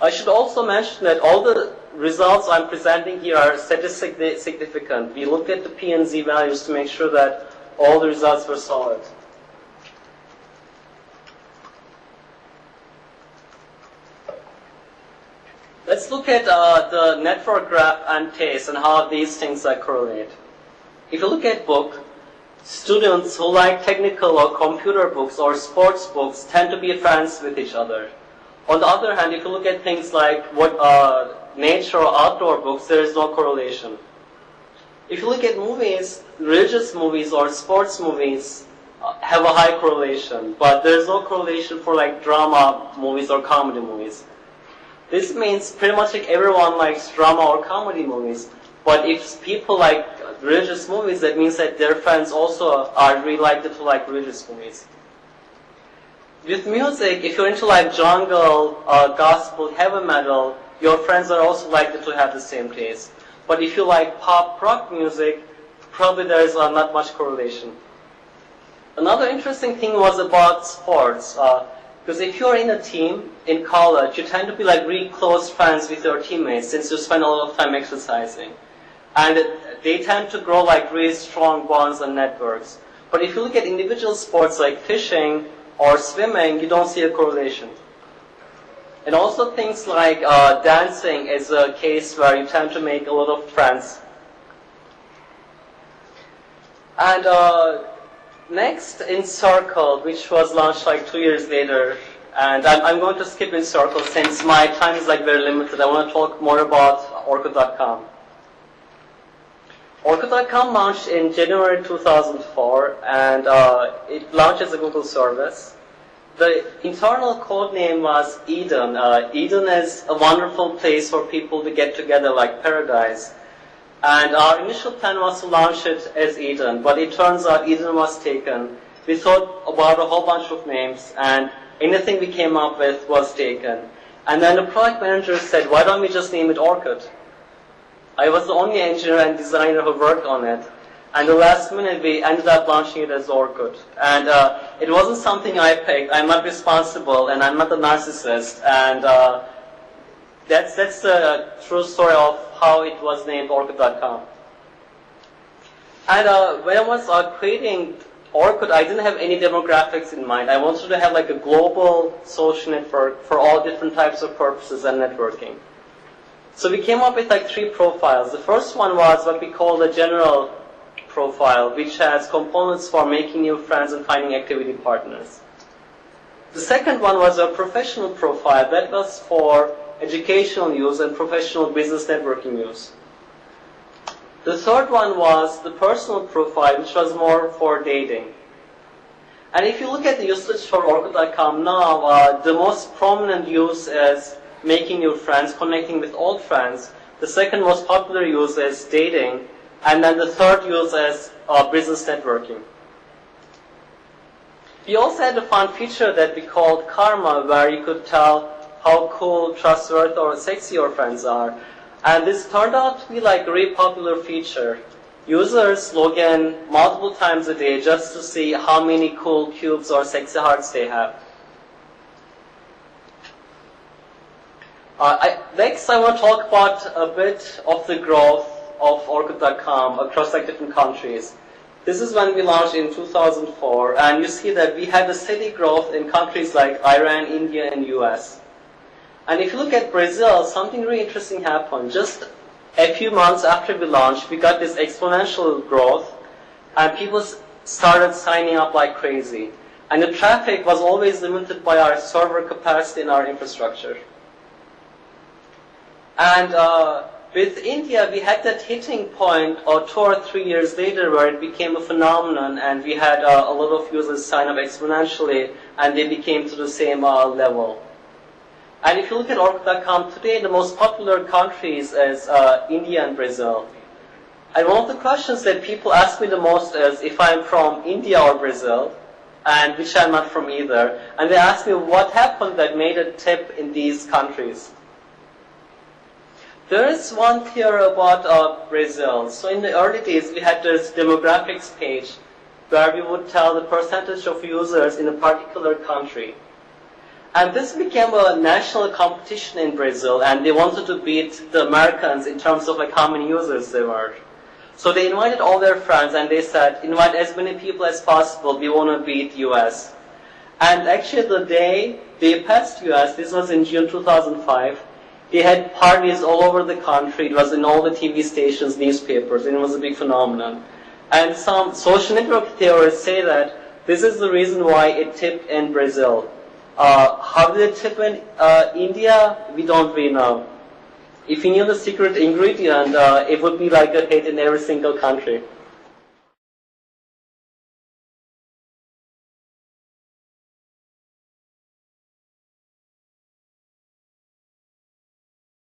I should also mention that all the results I'm presenting here are statistically significant. We looked at the P and Z values to make sure that all the results were solid. Let's look at the network graph and taste and how these things correlate. If you look at book, students who like technical or computer books or sports books tend to be friends with each other. On the other hand, if you look at things like nature or outdoor books, there is no correlation. If you look at movies, religious movies or sports movies have a high correlation, but there is no correlation for like drama movies or comedy movies. This means pretty much like everyone likes drama or comedy movies, but if people like religious movies, that means that their friends also are really likely to like religious movies. With music, if you're into like jungle, gospel, heavy metal, your friends are also likely to have the same taste. But if you like pop, rock music, probably there is not much correlation. Another interesting thing was about sports. Because if you're in a team in college, you tend to be like really close friends with your teammates since you spend a lot of time exercising. And they tend to grow like really strong bonds and networks. But if you look at individual sports like fishing or swimming, you don't see a correlation. And also things like dancing is a case where you tend to make a lot of friends. And next, Encircle, which was launched like 2 years later. And I'm going to skip Encircle since my time is like very limited. I want to talk more about Orkut.com. Orkut.com launched in January 2004, and it launched as a Google service. The internal code name was Eden. Eden is a wonderful place for people to get together, like paradise. And our initial plan was to launch it as Eden, but it turns out Eden was taken. We thought about a whole bunch of names, and anything we came up with was taken. And then the product manager said, why don't we just name it Orkut? I was the only engineer and designer who worked on it. And the last minute, we ended up launching it as Orkut. And it wasn't something I picked. I'm not responsible, and I'm not a narcissist. And that's the true story of how it was named Orkut.com. And when I was creating Orkut, I didn't have any demographics in mind. I wanted to have like a global social network for all different types of purposes and networking. So we came up with like 3 profiles. The first one was what we call the general profile, which has components for making new friends and finding activity partners. The second one was a professional profile that was for educational use and professional business networking use. The third one was the personal profile, which was more for dating. And if you look at the usage for Orkut.com now, the most prominent use is making new friends, connecting with old friends. The second most popular use is dating. And then the third use is business networking. We also had a fun feature that we called Karma, where you could tell how cool, trustworthy, or sexy your friends are. And this turned out to be like a really popular feature. Users log in multiple times a day just to see how many cool cubes or sexy hearts they have. Next, I want to talk about a bit of the growth of Orkut.com across like different countries. This is when we launched in 2004, and you see that we had a steady growth in countries like Iran, India, and US. And if you look at Brazil, something really interesting happened. Just a few months after we launched, we got this exponential growth, and people started signing up like crazy. And the traffic was always limited by our server capacity and our infrastructure. And with India, we had that hitting point 2 or 3 years later where it became a phenomenon, and we had a lot of users sign up exponentially, and they became to the same level. And if you look at Orkut.com today, the most popular countries is India and Brazil. And one of the questions that people ask me the most is if I'm from India or Brazil, and which I'm not from either. And they ask me what happened that made it tip in these countries. There is one theory about Brazil. So in the early days, we had this demographics page where we would tell the percentage of users in a particular country. And this became a national competition in Brazil, and they wanted to beat the Americans in terms of like how many users they were. So they invited all their friends and they said, invite as many people as possible, we want to beat US. And actually the day they passed US, this was in June 2005, they had parties all over the country, it was in all the TV stations, newspapers, and it was a big phenomenon. And some social network theorists say that this is the reason why it tipped in Brazil. How did it tip in India? We don't really know. If you knew the secret ingredient, it would be like a hit in every single country.